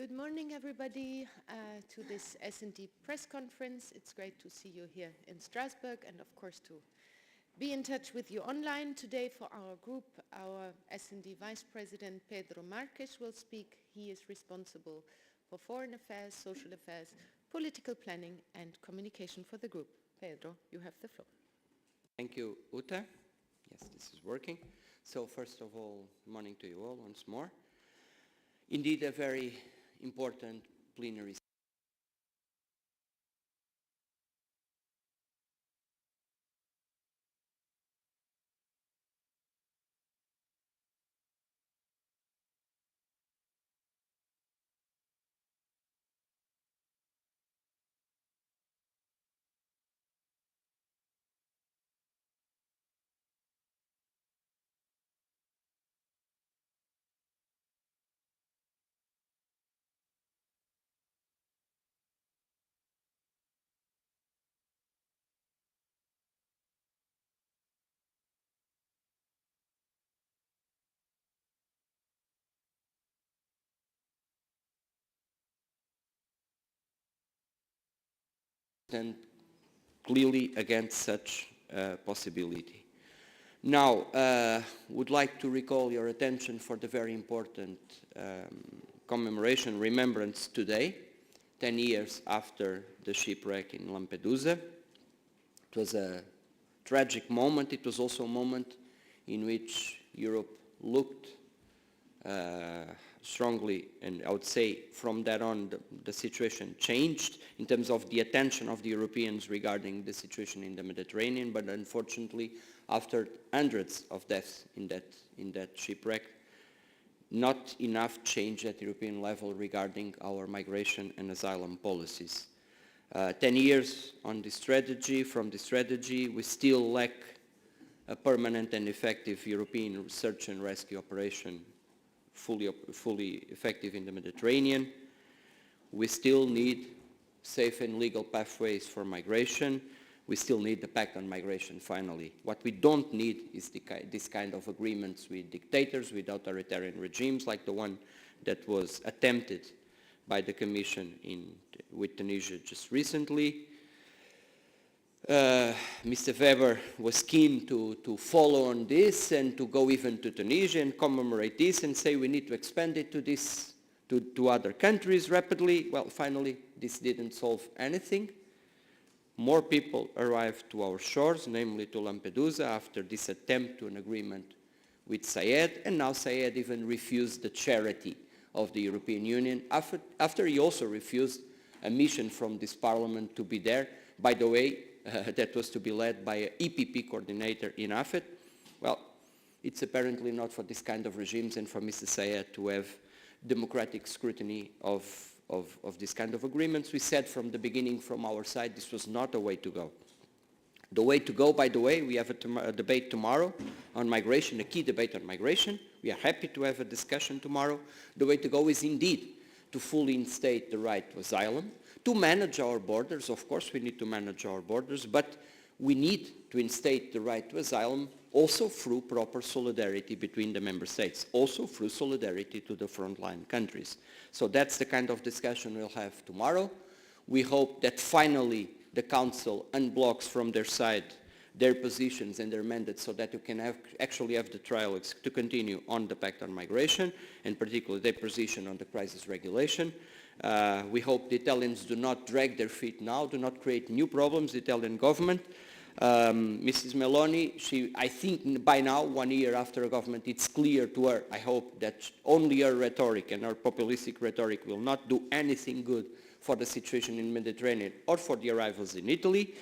Good morning, everybody, to this S&D press conference. It's great to see you here in Strasbourg and, of course, to be in touch with you online. Today for our group, our S&D Vice-President Pedro Marques will speak. He is responsible for foreign affairs, social affairs, political planning and communication for the group. Pedro, you have the floor. Thank you, Uta. Yes, this is working. So first of all, morning to you all once more. Indeed, a very important plenary and clearly against such possibility. Now, would like to recall your attention for the very important commemoration, remembrance today, 10 years after the shipwreck in Lampedusa. It was a tragic moment. It was also a moment in which Europe looked strongly, and I would say from that on the situation changed in terms of the attention of the Europeans regarding the situation in the Mediterranean, but unfortunately after hundreds of deaths in that shipwreck, not enough change at European level regarding our migration and asylum policies. 10 years on this strategy, from this strategy, we still lack a permanent and effective European search and rescue operation fully effective in the Mediterranean. We still need safe and legal pathways for migration. We still need the pact on migration, finally. What we don't need is this kind of agreements with dictators, with authoritarian regimes, like the one that was attempted by the Commission with Tunisia just recently. Mr. Weber was keen to follow on this and to go even to Tunisia and commemorate this and say we need to expand it to other countries rapidly. Well, finally, this didn't solve anything. More people arrived to our shores, namely to Lampedusa, after this attempt to an agreement with Syed, and now Syed even refused the charity of the European Union, after he also refused a mission from this parliament to be there. By the way, that was to be led by an EPP coordinator in AFET. Well, it's apparently not for this kind of regimes and for Mr. Syed to have democratic scrutiny of this kind of agreements. We said from the beginning from our side this was not the way to go. The way to go, by the way, we have a debate tomorrow on migration, a key debate on migration. We are happy to have a discussion tomorrow. The way to go is indeed to fully instate the right to asylum, to manage our borders. Of course we need to manage our borders, but we need to instate the right to asylum also through proper solidarity between the member states, also through solidarity to the frontline countries. So that's the kind of discussion we'll have tomorrow. We hope that finally the Council unblocks from their side their positions and their mandates so that you can actually have the trialogues to continue on the Pact on Migration, and particularly their position on the crisis regulation. We hope the Italians do not drag their feet now, do not create new problems, the Italian government. Mrs. Meloni, I think by now, 1 year after a government, it's clear to her, I hope, that only her rhetoric and her populistic rhetoric will not do anything good for the situation in the Mediterranean or for the arrivals in Italy.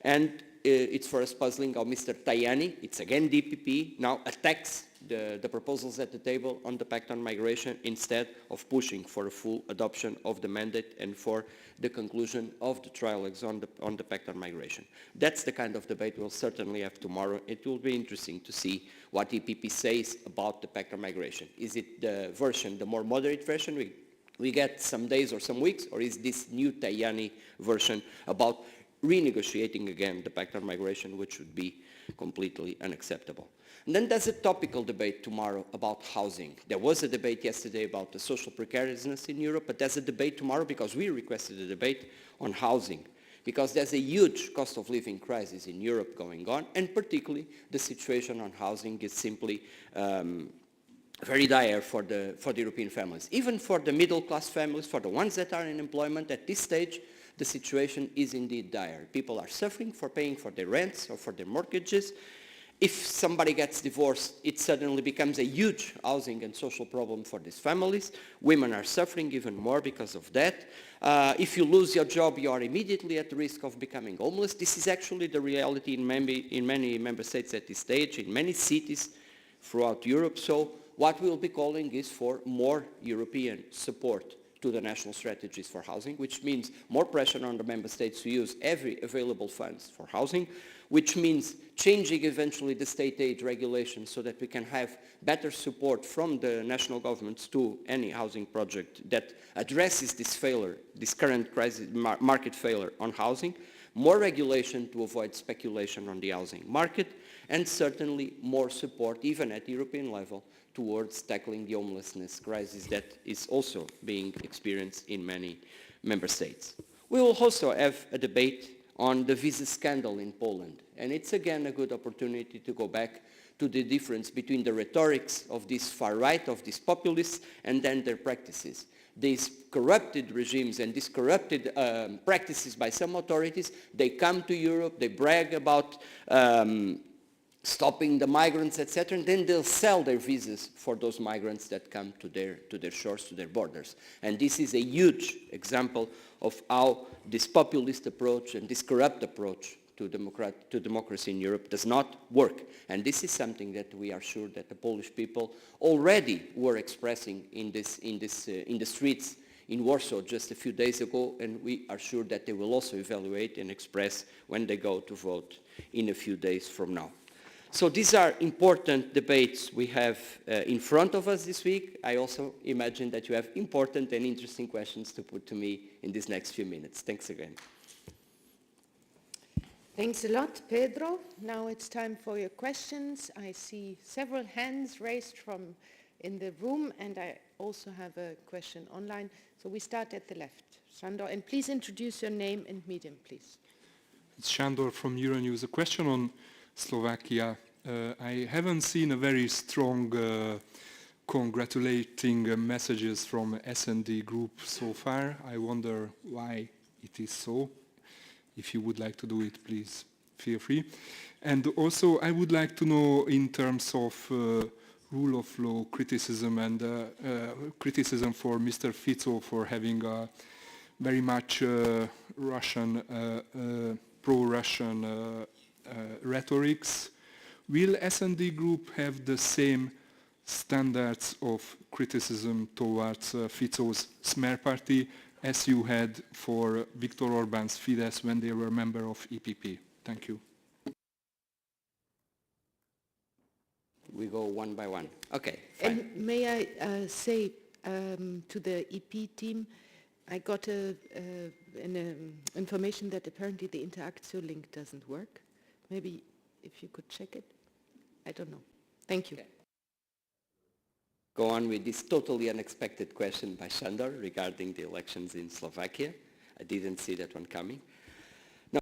And it's for us puzzling how Mr. Tajani, it's again DPP, now attacks the proposals at the table on the Pact on Migration instead of pushing for a full adoption of the mandate and for the conclusion of the trialogues on the Pact on Migration. That's the kind of debate we'll certainly have tomorrow. It will be interesting to see what EPP says about the Pact on Migration. Is it the version, the more moderate version we get some days or some weeks, or is this new Tajani version about renegotiating again the Pact on Migration, which would be completely unacceptable. And then there's a topical debate tomorrow about housing. There was a debate yesterday about the social precariousness in Europe, but there's a debate tomorrow because we requested a debate on housing, because there's a huge cost of living crisis in Europe going on, and particularly the situation on housing is simply very dire for the European families. Even for the middle class families, for the ones that are in employment at this stage, the situation is indeed dire. People are suffering for paying for their rents or for their mortgages. If somebody gets divorced, it suddenly becomes a huge housing and social problem for these families. Women are suffering even more because of that. If you lose your job, you are immediately at risk of becoming homeless. This is actually the reality in many member states at this stage, in many cities throughout Europe. So what we'll be calling is for more European support to the national strategies for housing, which means more pressure on the member states to use every available funds for housing, which means changing eventually the state aid regulations so that we can have better support from the national governments to any housing project that addresses this failure, this current crisis, market failure on housing, more regulation to avoid speculation on the housing market, and certainly more support, even at European level, towards tackling the homelessness crisis that is also being experienced in many member states. We will also have a debate on the visa scandal in Poland, and it's again a good opportunity to go back to the difference between the rhetorics of this far right, of these populists, and then their practices. These corrupted regimes and these corrupted practices by some authorities, they come to Europe, they brag about stopping the migrants, etc., and then they'll sell their visas for those migrants that come to their shores, to their borders. And this is a huge example of how this populist approach and this corrupt approach to democracy in Europe does not work. And this is something that we are sure that the Polish people already were expressing in the streets in Warsaw just a few days ago, and we are sure that they will also evaluate and express when they go to vote in a few days from now. So these are important debates we have in front of us this week. I also imagine that you have important and interesting questions to put to me in these next few minutes. Thanks again. Thanks a lot, Pedro. Now it's time for your questions. I see several hands raised from in the room, and I also have a question online. So we start at the left. Sandor, and please introduce your name and medium, please. It's Sandor from Euronews. A question on Slovakia. I haven't seen a very strong congratulating messages from S&D Group so far. I wonder why it is so. If you would like to do it, please feel free. And also, I would like to know, in terms of rule of law criticism and criticism for Mr. Fico for having very much Russian, pro-Russian rhetorics. Will S&D Group have the same standards of criticism towards Fico's Smer party as you had for Viktor Orbán's Fidesz when they were a member of EPP? Thank you. We go one by one. Okay, fine. And may I say to the EP team, I got information that apparently the Interactio link doesn't work. Maybe if you could check it. I don't know. Thank you. Okay. Go on with this totally unexpected question by Sandor regarding the elections in Slovakia. I didn't see that one coming. Now,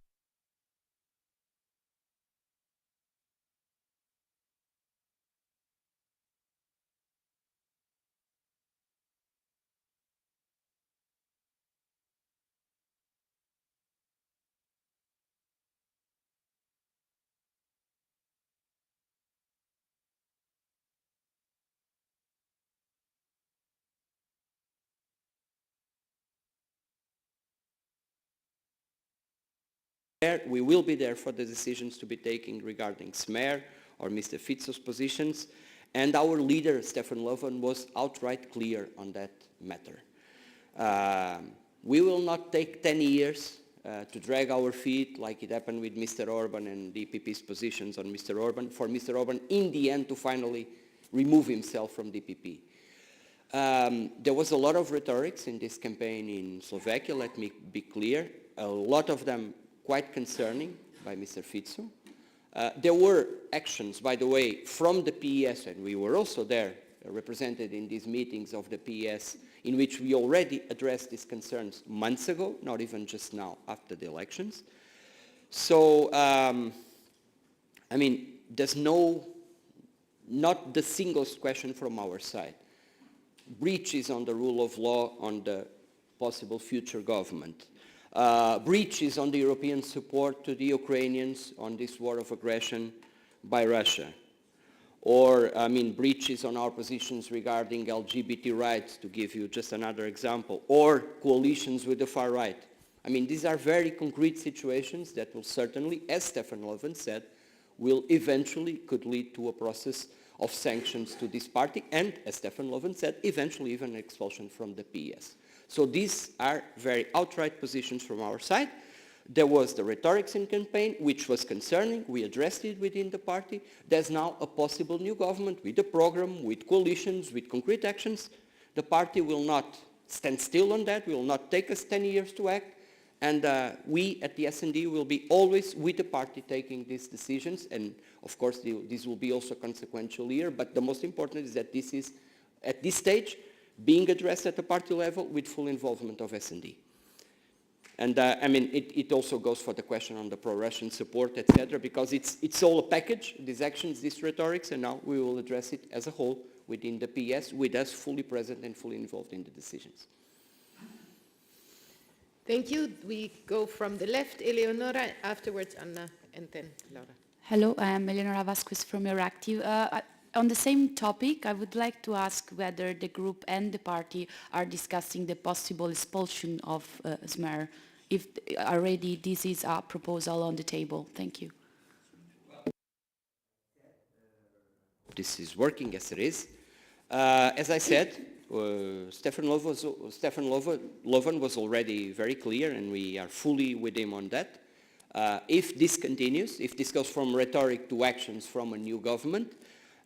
we will be there for the decisions to be taken regarding Smer or Mr. Fico's positions, and our leader, Stefan Löfven, was outright clear on that matter. We will not take 10 years to drag our feet like it happened with Mr. Orban and the EPP's positions on Mr. Orban, for Mr. Orban in the end to finally remove himself from the EPP. There was a lot of rhetorics in this campaign in Slovakia, let me be clear. A lot of them quite concerning by Mr. Fizzo. There were actions, by the way, from the PES, and we were also there, represented in these meetings of the PES, in which we already addressed these concerns months ago, not even just now after the elections. So, I mean, there's not the singlest question from our side. Breaches on the rule of law, on the possible future government. Breaches on the European support to the Ukrainians on this war of aggression by Russia. Or, I mean, breaches on our positions regarding LGBT rights, to give you just another example. Or coalitions with the far right. I mean, these are very concrete situations that will certainly, as Stefan Löfven said, will eventually could lead to a process of sanctions to this party and, as Stefan Löfven said, eventually even expulsion from the PES. So these are very outright positions from our side. There was the rhetorics in campaign, which was concerning. We addressed it within the party. There's now a possible new government with a program, with coalitions, with concrete actions. The party will not stand still on that. It will not take us 10 years to act. And we at the S&D will be always with the party taking these decisions. And of course, this will be also consequential here. But the most important is that this is, at this stage, being addressed at the party level with full involvement of S&D. And I mean, it also goes for the question on the pro-Russian support, etc., because it's all a package, these actions, these rhetorics, and now we will address it as a whole within the PS, with us fully present and fully involved in the decisions. Thank you. We go from the left, Eleonora, afterwards Anna, and then Laura. Hello, I am Eleonora Vasquez from Euractiv. On the same topic, I would like to ask whether the group and the party are discussing the possible expulsion of Smer, if already this is a proposal on the table. Thank you. This is working as it is. As I said, Stefan Löfven was already very clear, and we are fully with him on that. If this continues, if this goes from rhetoric to actions from a new government,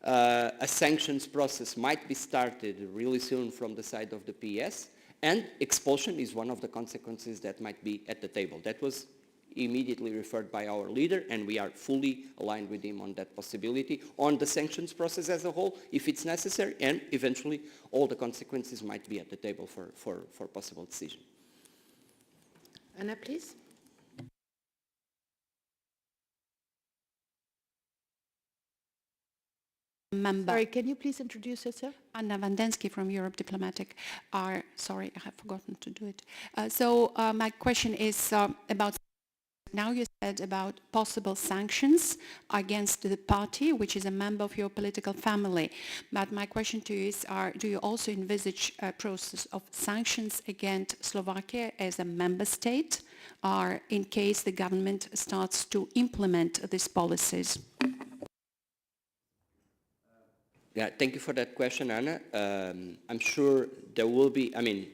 a sanctions process might be started really soon from the side of the PS, and expulsion is one of the consequences that might be at the table. That was immediately referred by our leader, and we are fully aligned with him on that possibility, on the sanctions process as a whole, if it's necessary, and eventually all the consequences might be at the table for possible decision. Anna, please. Member. Sorry, can you please introduce yourself? Anna Wandensky from Europe Diplomatic. Sorry, I have forgotten to do it. My question is about, now you said about possible sanctions against the party, which is a member of your political family. But my question to you is, do you also envisage a process of sanctions against Slovakia as a member state, or in case the government starts to implement these policies? Yeah, thank you for that question, Anna. I'm sure there will be, I mean,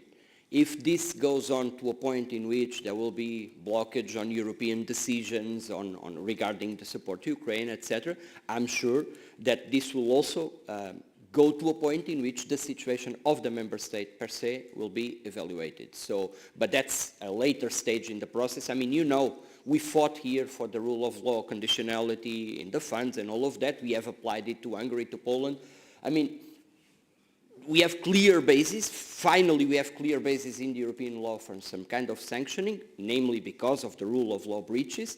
if this goes on to a point in which there will be blockage on European decisions on regarding the support to Ukraine, etc., I'm sure that this will also go to a point in which the situation of the member state per se will be evaluated. So, but that's a later stage in the process. I mean, you know, we fought here for the rule of law, conditionality in the funds and all of that. We have applied it to Hungary, to Poland. I mean, we have clear basis. Finally, we have clear basis in the European law for some kind of sanctioning, namely because of the rule of law breaches.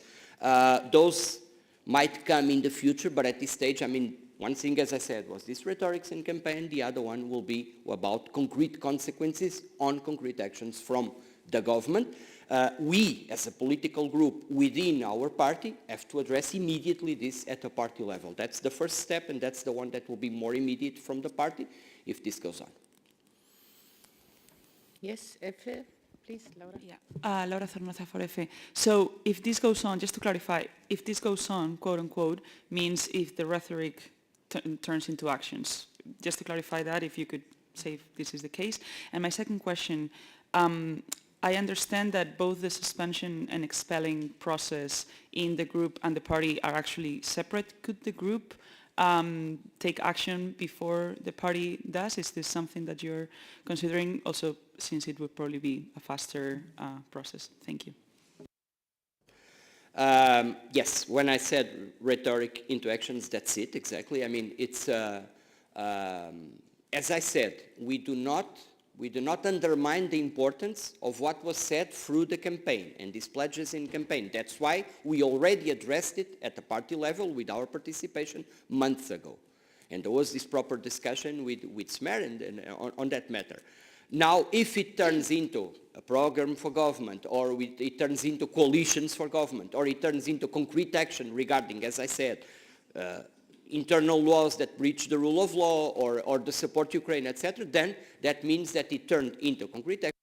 Those might come in the future, but at this stage, I mean, one thing, as I said, was this rhetorics in campaign. The other one will be about concrete consequences on concrete actions from the government. We, as a political group within our party, have to address immediately this at a party level. That's the first step, and that's the one that will be more immediate from the party if this goes on. Yes, Efe, please, Laura. Yeah, Laura Zornoza for EFE. So if this goes on, just to clarify, if this goes on, quote unquote, means if the rhetoric turns into actions. Just to clarify that, if you could say if this is the case. And my second question, I understand that both the suspension and expelling process in the group and the party are actually separate. Could the group take action before the party does? Is this something that you're considering, also since it would probably be a faster process? Thank you. Yes, when I said rhetoric into actions, that's it, exactly. I mean, it's, as I said, we do not undermine the importance of what was said through the campaign and these pledges in campaign. That's why we already addressed it at the party level with our participation months ago. And there was this proper discussion with SMER and on that matter. Now, if it turns into a program for government, or it turns into coalitions for government, or it turns into concrete action regarding, as I said, internal laws that breach the rule of law, or the support Ukraine, etc., then that means that it turned into concrete action.